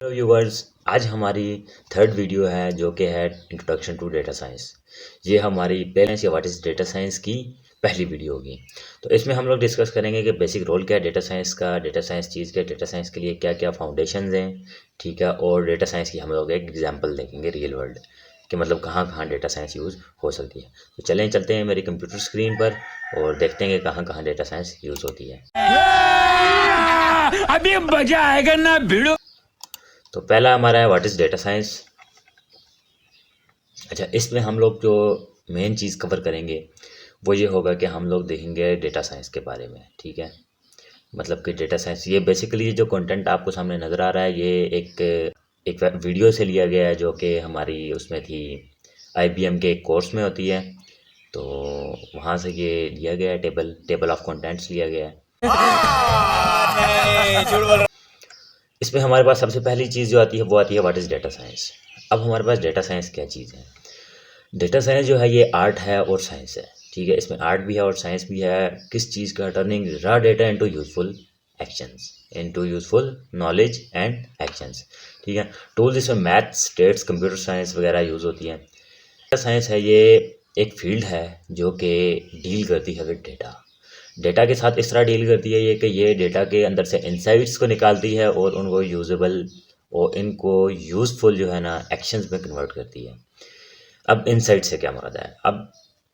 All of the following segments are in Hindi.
हेलो व्यूवर्स, आज हमारी थर्ड वीडियो है जो कि है इंट्रोडक्शन टू डेटा साइंस। ये हमारी पहले से व्हाट इज़ डेटा साइंस की पहली वीडियो होगी। तो इसमें हम लोग डिस्कस करेंगे कि बेसिक रोल क्या है डेटा साइंस का, डेटा साइंस चीज़ क्या, डेटा साइंस के लिए क्या क्या फाउंडेशंस हैं, ठीक है। और डेटा साइंस की हम लोग एक एग्जांपल देखेंगे रियल वर्ल्ड कि मतलब कहाँ कहाँ डेटा साइंस यूज़ हो सकती है। तो चलते हैं मेरी कंप्यूटर स्क्रीन पर और देखते हैं कि कहाँ कहाँ डेटा साइंस यूज़ होती है। अभी मजा आएगा ना भिड़ो। तो पहला हमारा है व्हाट इज़ डेटा साइंस। अच्छा, इसमें हम लोग जो मेन चीज़ कवर करेंगे वो ये होगा कि हम लोग देखेंगे डेटा साइंस के बारे में, ठीक है। मतलब कि डेटा साइंस ये बेसिकली जो कंटेंट आपको सामने नज़र आ रहा है ये एक वीडियो से लिया गया है जो कि हमारी उसमें थी IBM के एक कोर्स में होती है। तो वहाँ से ये लिया गया है, टेबल ऑफ कंटेंट्स लिया गया है। इसमें हमारे पास सबसे पहली चीज़ जो आती है वो आती है व्हाट इज़ डेटा साइंस। अब हमारे पास डेटा साइंस क्या चीज़ है। डेटा साइंस जो है ये आर्ट है और साइंस है, ठीक है। इसमें आर्ट भी है और साइंस भी है। किस चीज़ का? Turning raw data into useful actions, into useful knowledge and actions, ठीक है। टूल्स इसमें मैथ, स्टेट्स, कंप्यूटर साइंस वगैरह यूज़ होती हैं। डेटा साइंस है ये एक फील्ड है जो कि डील करती है विद डेटा। डेटा के साथ इस तरह डील करती है ये कि ये डेटा के अंदर से इंसाइट्स को निकालती है और उनको यूजेबल और इनको यूज़फुल जो है ना एक्शंस में कन्वर्ट करती है। अब इनसाइट से क्या मुराद है? अब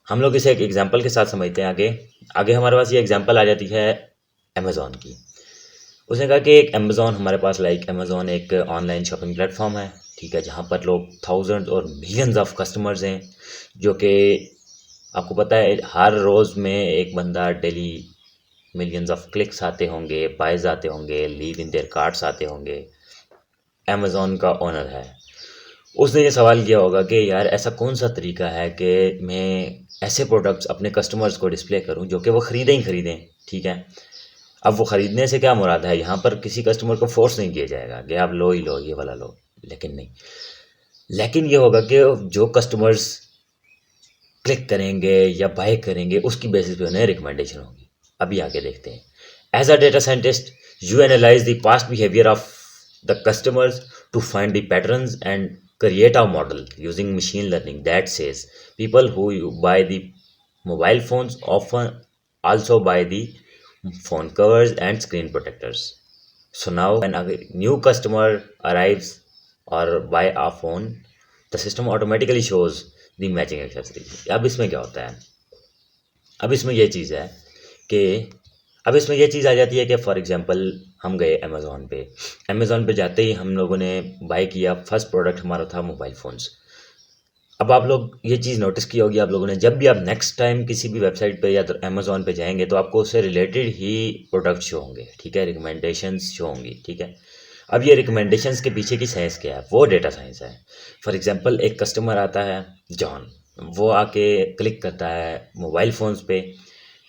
हम लोग इसे एक एग्जांपल के साथ समझते हैं। आगे आगे हमारे पास ये एग्जांपल आ जाती है अमेज़ॉन की। उसने कहा कि एक अमेज़ॉन हमारे पास अमेज़ॉन एक ऑनलाइन शॉपिंग प्लेटफॉर्म है, ठीक है, जहाँ पर लोग थाउजेंड्स और मिलियंस ऑफ कस्टमर्स हैं जो कि आपको पता है हर रोज़ में एक बंदा डेली मिलियंस ऑफ क्लिक्स आते होंगे, बाइज आते होंगे, लीव इन देयर कार्ट्स आते होंगे। अमेज़ॉन का ओनर है, उसने ये सवाल किया होगा कि यार ऐसा कौन सा तरीका है कि मैं ऐसे प्रोडक्ट्स अपने कस्टमर्स को डिस्प्ले करूं जो कि वो ख़रीदें ही ख़रीदें, ठीक है। अब वो ख़रीदने से क्या मुराद है, यहाँ पर किसी कस्टमर को फोर्स नहीं किया जाएगा कि आप लो ही लो, ये वाला लो, लेकिन नहीं, लेकिन ये होगा कि जो कस्टमर्स क्लिक करेंगे या बाय करेंगे उसकी बेसिस पे उन्हें रिकमेंडेशन होगी। अभी आगे देखते हैं। As a data scientist you analyse the past behaviour of the customers to find the patterns and create a model using machine learning that says people who buy the mobile phones often also buy the phone covers and screen protectors. So now when a new customer arrives or buy a phone, the system automatically shows the matching accessories. अब इसमें क्या होता है? अब इसमें ये चीज़ है कि अब इसमें यह चीज़ आ जाती है कि फॉर एग्जांपल हम गए अमेज़ॉन पे जाते ही हम लोगों ने बाय किया। फर्स्ट प्रोडक्ट हमारा था मोबाइल फ़ोन्स। अब आप लोग ये चीज़ नोटिस की होगी आप लोगों ने, जब भी आप नेक्स्ट टाइम किसी भी वेबसाइट पे या तो अमेज़ॉन पे जाएंगे तो आपको उससे रिलेटेड ही प्रोडक्ट शो होंगे, ठीक है, रिकमेंडेशंस शो होंगी, ठीक है। अब ये रिकमेंडेशंस के पीछे की साइंस क्या है? वो डेटा साइंस है। फॉर एग्जांपल एक कस्टमर आता है जॉन, वो आके क्लिक करता है मोबाइल फ़ोन्स पे,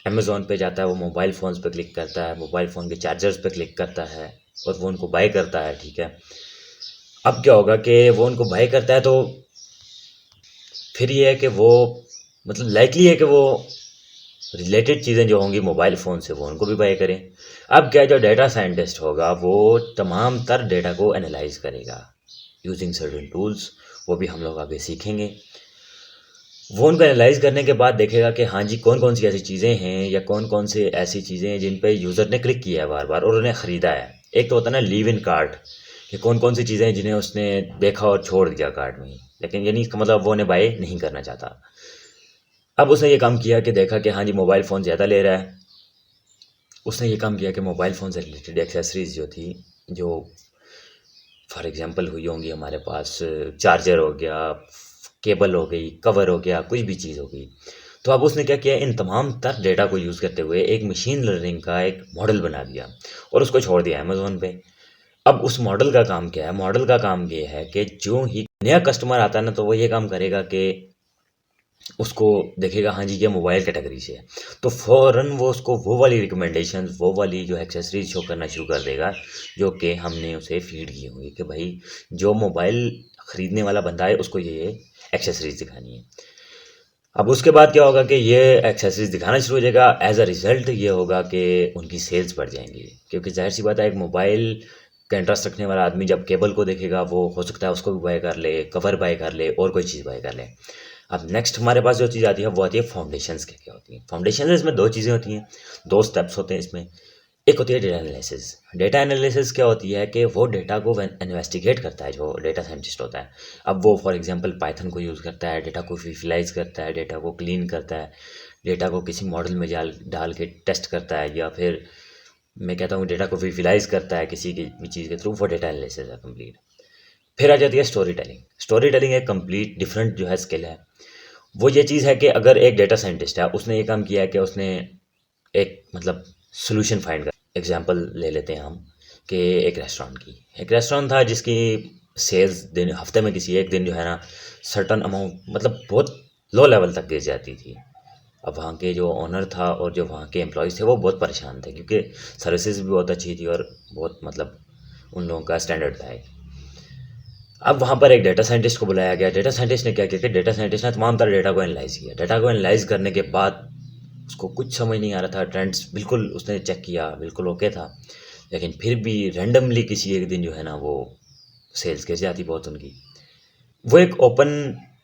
अमेज़ॉन पे जाता है, वो मोबाइल फ़ोन्स पे क्लिक करता है, मोबाइल फ़ोन के चार्जर्स पे क्लिक करता है और वो उनको बाय करता है, ठीक है। अब क्या होगा कि वो उनको बाय करता है तो फिर ये है कि वो मतलब लाइकली है कि वो रिलेटेड चीज़ें जो होंगी मोबाइल फ़ोन से वो उनको भी बाय करें। अब क्या, जो डेटा साइंटिस्ट होगा वो तमाम तर डेटा को एनालाइज करेगा यूजिंग सर्टेन टूल्स, वो भी हम लोग आगे सीखेंगे। वो उनको एनालाइज करने के बाद देखेगा कि हाँ जी कौन कौन सी ऐसी चीज़ें हैं या कौन कौन से ऐसी चीज़ें हैं जिन पे यूज़र ने क्लिक किया है बार बार और उन्हें ख़रीदा है। एक तो होता है ना लीव इन कार्ट, कि कौन कौन सी चीज़ें हैं जिन्हें उसने देखा और छोड़ दिया कार्ट में ही, लेकिन यानी इसका मतलब वो उन्हें बाय नहीं करना चाहता। अब उसने ये काम किया कि देखा कि हाँ जी मोबाइल फ़ोन ज़्यादा ले रहा है। उसने ये काम किया कि मोबाइल फ़ोन से रिलेटेड एक्सेसरीज़ जो थी, जो फॉर एग्ज़ाम्पल हुई होंगी हमारे पास, चार्जर हो गया, केबल हो गई, कवर हो गया, कुछ भी चीज़ हो गई। तो अब उसने क्या किया, इन तमाम तर डेटा को यूज़ करते हुए एक मशीन लर्निंग का एक मॉडल बना दिया और उसको छोड़ दिया अमेज़ॉन पे। अब उस मॉडल का काम क्या है? मॉडल का काम ये है कि जो ही नया कस्टमर आता है ना तो वो ये काम करेगा कि उसको देखेगा हाँ जी ये मोबाइल कैटेगरी से है, तो फ़ौरन वो उसको वो वाली रिकमेंडेशंस, वो वाली जो एक्सेसरीज शो करना शुरू कर देगा जो कि हमने उसे फीड की होंगी कि भाई जो मोबाइल ख़रीदने वाला बंदा है उसको ये एक्सेसरीज दिखानी है। अब उसके बाद क्या होगा कि ये एक्सेसरीज दिखाना शुरू हो जाएगा। एज अ रिज़ल्ट ये होगा कि उनकी सेल्स बढ़ जाएंगी, क्योंकि जाहिर सी बात है एक मोबाइल का इंटरेस्ट रखने वाला आदमी जब केबल को देखेगा वो हो सकता है उसको भी बाय कर ले, कवर बाय कर ले और कोई चीज़ बाय कर ले। अब नेक्स्ट हमारे पास जो चीज़ आती है वो आती है फाउंडेशंस। क्या क्या होती हैं फाउंडेशन? इसमें दो चीज़ें होती हैं, दो स्टेप्स होते हैं इसमें। एक होती है डेटा एनालिसिस। डेटा एनालिसिस क्या होती है कि वो डेटा को इन्वेस्टिगेट करता है जो डेटा साइंटिस्ट होता है। अब वो फॉर एग्जांपल पाइथन को यूज़ करता है, डेटा को विजुअलाइज करता है, डेटा को क्लीन करता है, डेटा को किसी मॉडल में डाल के टेस्ट करता है, या फिर मैं कहता हूँ डेटा को विजुअलाइज करता है किसी की भी चीज़ के थ्रू। वो डेटा एनालिसिस है कंप्लीट। फिर आ जाती है स्टोरी टेलिंग। स्टोरी टेलिंग एक कंप्लीट डिफरेंट जो है स्किल है। वो ये चीज़ है कि अगर एक डेटा साइंटिस्ट है, उसने ये काम किया है कि उसने एक मतलब सोल्यूशन फाइंड कर। एग्जांपल ले लेते हैं हम कि एक रेस्टोरेंट था जिसकी सेल्स दिन हफ्ते में किसी एक दिन जो है ना सर्टन अमाउंट मतलब बहुत लो लेवल तक गिर जाती थी। अब वहाँ के जो ओनर था और जो वहाँ के एम्प्लॉयज़ थे वो बहुत परेशान थे, क्योंकि सर्विसेज भी बहुत अच्छी थी और बहुत मतलब उन लोगों का स्टैंडर्ड था एक। अब वहाँ पर एक डेटा साइंटिस्ट को बुलाया गया। डेटा साइंटिस्ट ने क्या किया कि डेटा साइंटिस्ट ने तमाम तरह डेटा को एनालाइज किया। डेटा को एनालाइज करने के बाद उसको कुछ समझ नहीं आ रहा था, ट्रेंड्स बिल्कुल उसने चेक किया, बिल्कुल ओके था, लेकिन फिर भी रैंडमली किसी एक दिन जो है ना वो सेल्स गिर जाती बहुत उनकी। वो एक ओपन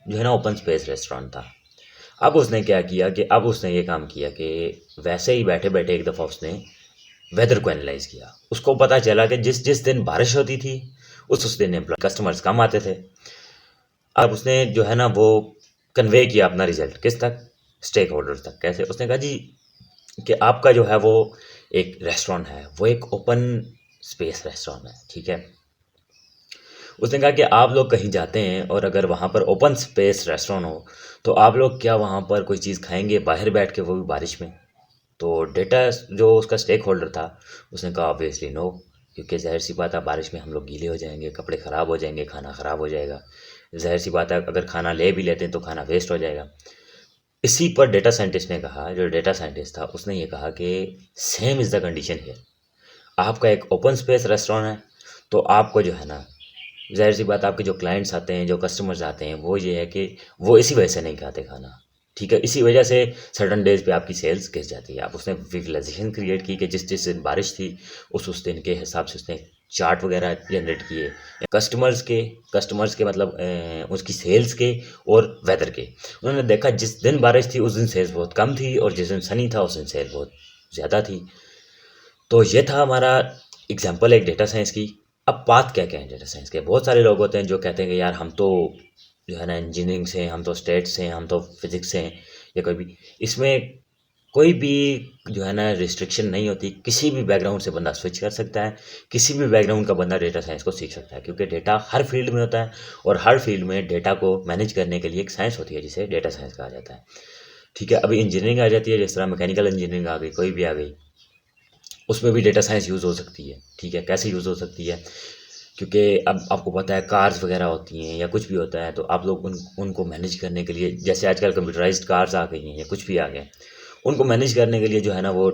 जो है ना ओपन स्पेस रेस्टोरेंट था। अब उसने क्या किया कि अब उसने ये काम किया कि वैसे ही बैठे बैठे एक दफ़ा उसने वेदर को एनालाइज किया। उसको पता चला कि जिस जिस दिन बारिश होती थी उस दिन एम्प्लॉय कस्टमर्स कम आते थे। अब उसने जो है ना वो कन्वे किया अपना रिजल्ट किस तक, स्टेक होल्डर्स तक। कैसे? उसने कहा जी कि आपका जो है वो एक रेस्टोरेंट है, वो एक ओपन स्पेस रेस्टोरेंट है, ठीक है। उसने कहा कि आप लोग कहीं जाते हैं और अगर वहाँ पर ओपन स्पेस रेस्टोरेंट हो तो आप लोग क्या वहाँ पर कोई चीज़ खाएंगे बाहर बैठ के, वो भी बारिश में? तो डेटा जो उसका स्टेक होल्डर था उसने कहा ऑब्वियसली नो, क्योंकि ज़ाहिर सी बात है बारिश में हम लोग गीले हो जाएंगे, कपड़े ख़राब हो जाएंगे, खाना ख़राब हो जाएगा। ज़ाहिर सी बात है अगर खाना ले भी लेते हैं तो खाना वेस्ट हो जाएगा। इसी पर डेटा साइंटिस्ट ने कहा, जो डेटा साइंटिस्ट था उसने ये कहा कि same is the condition here. आपका एक ओपन स्पेस रेस्टोरेंट है तो आपको जो है ना ज़ाहिर सी बात आपके जो क्लाइंट्स आते हैं, जो कस्टमर्स आते हैं, वो ये है कि वो इसी वजह से नहीं खाते खाना, ठीक है। इसी वजह से सर्टन डेज पे आपकी सेल्स गिर जाती है। आप उसने विजुअलाइजेशन क्रिएट की कि जिस जिस दिन बारिश थी उस दिन के हिसाब से उसने चार्ट वगैरह जनरेट किए कस्टमर्स के मतलब उसकी सेल्स के और वेदर के। उन्होंने देखा जिस दिन बारिश थी उस दिन सेल्स बहुत कम थी और जिस दिन सनी था उस दिन सेल बहुत ज़्यादा थी। तो ये था हमारा एग्जाम्पल एक डेटा साइंस की। अब बात क्या क्या है डेटा साइंस के? बहुत सारे लोग होते हैं जो कहते हैं कि यार हम तो जो है ना इंजीनियरिंग से हैं, हम तो स्टेट्स से हैं, हम तो फिज़िक्स से हैं, या कोई भी। इसमें कोई भी जो है ना रिस्ट्रिक्शन नहीं होती। किसी भी बैकग्राउंड से बंदा स्विच कर सकता है, किसी भी बैकग्राउंड का बंदा डेटा साइंस को सीख सकता है, क्योंकि डेटा हर फील्ड में होता है और हर फील्ड में डेटा को मैनेज करने के लिए एक साइंस होती है जिसे डेटा साइंस कहा जाता है, ठीक है। अभी इंजीनियरिंग आ जाती है, जिस तरह मैकेनिकल इंजीनियरिंग आ गई, कोई भी आ गई, उसमें भी डेटा साइंस यूज़ हो सकती है, ठीक है। कैसे यूज़ हो सकती है? क्योंकि अब आपको पता है कार्स वगैरह होती हैं या कुछ भी होता है तो आप लोग उनको मैनेज करने के लिए, जैसे आजकल कंप्यूटराइज्ड कार्स आ गई हैं या कुछ भी आ गया, उनको मैनेज करने के लिए जो है ना वो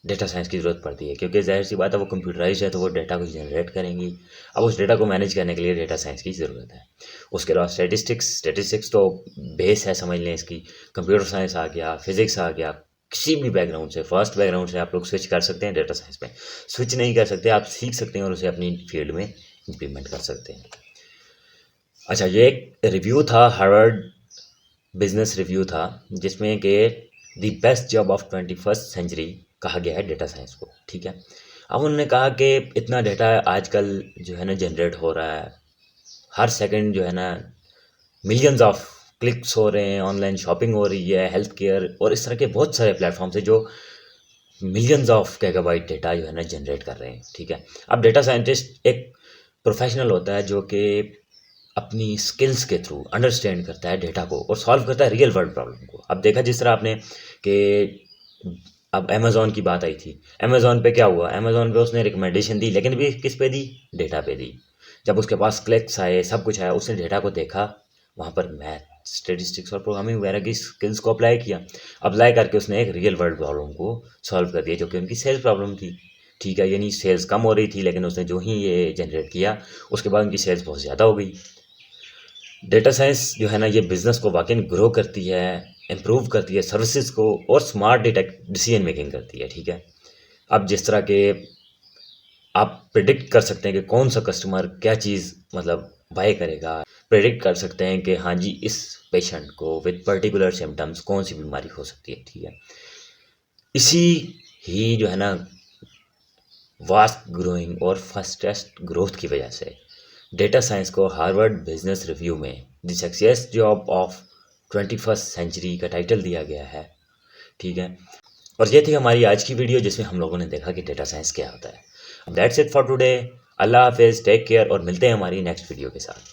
डेटा साइंस की ज़रूरत पड़ती है, क्योंकि ज़ाहिर सी बात है वो कंप्यूटराइज्ड है तो वो डेटा को जनरेट करेंगी। अब उस डेटा को मैनेज करने के लिए डेटा साइंस की ज़रूरत है। उसके अलावा स्टेटिस्टिक्स तो बेस है, समझ लें इसकी। कंप्यूटर साइंस आ गया, फिज़िक्स आ गया, किसी भी बैकग्राउंड से, फर्स्ट बैकग्राउंड से आप लोग स्विच कर सकते हैं डेटा साइंस में। स्विच नहीं कर सकते, आप सीख सकते हैं और उसे अपनी फील्ड में इम्प्लीमेंट कर सकते हैं। अच्छा, ये एक रिव्यू था, हार्वर्ड बिजनेस रिव्यू था, जिसमें कि the best job of 21st century कहा गया है डेटा साइंस को, ठीक है। अब उन्होंने कहा कि इतना डेटा आजकल जो है ना जनरेट हो रहा है, हर सेकंड जो है ना मिलियंस ऑफ क्लिक्स हो रहे हैं, ऑनलाइन शॉपिंग हो रही है, हेल्थ केयर और इस तरह के बहुत सारे प्लेटफॉर्म्स हैं जो मिलियंस ऑफ गीगाबाइट डेटा जो है ना जनरेट कर रहे हैं, ठीक है। अब डेटा साइंटिस्ट एक प्रोफेशनल होता है जो कि अपनी स्किल्स के थ्रू अंडरस्टैंड करता है डेटा को और सॉल्व करता है रियल वर्ल्ड प्रॉब्लम को। अब देखा जिस तरह आपने कि अब अमेज़ॉन की बात आई थी, अमेज़ॉन पे क्या हुआ, अमेज़ॉन पे उसने रिकमेंडेशन दी, लेकिन भी किस पे दी? डेटा पे दी। जब उसके पास क्लिक्स आए, सब कुछ आया, उसने डेटा को देखा, वहाँ पर मैथ, स्टेटिस्टिक्स और प्रोग्रामिंग वगैरह की स्किल्स को अप्लाई किया। अप्लाई करके उसने एक रियल वर्ल्ड प्रॉब्लम को सॉल्व कर दिया, जो कि उनकी सेल्स प्रॉब्लम थी, ठीक है। यानी सेल्स कम हो रही थी, लेकिन उसने जो ही ये जनरेट किया उसके बाद उनकी सेल्स बहुत ज़्यादा हो गई। डेटा साइंस जो है ना ये बिज़नेस को वाकई ग्रो करती है, इम्प्रूव करती है सर्विसेज को और स्मार्ट डिसीजन मेकिंग करती है, ठीक है। अब जिस तरह के आप प्रिडिक्ट कर सकते हैं कि कौन सा कस्टमर क्या चीज़ मतलब बाय करेगा। प्रिडिक्ट कर सकते हैं कि हाँ जी इस पेशेंट को विद पर्टिकुलर सिम्टम्स कौन सी बीमारी हो सकती है, ठीक है। इसी ही जो है ना वास्ट ग्रोइंग और फास्टेस्ट ग्रोथ की वजह से डेटा साइंस को हार्वर्ड बिजनेस रिव्यू में the success job of 21st century का टाइटल दिया गया है, ठीक है। और ये थी हमारी आज की वीडियो जिसमें हम लोगों ने देखा कि डेटा साइंस क्या होता है। That's it for today. अल्लाह हाफिज़, टेक केयर और मिलते हैं हमारी नेक्स्ट वीडियो के साथ।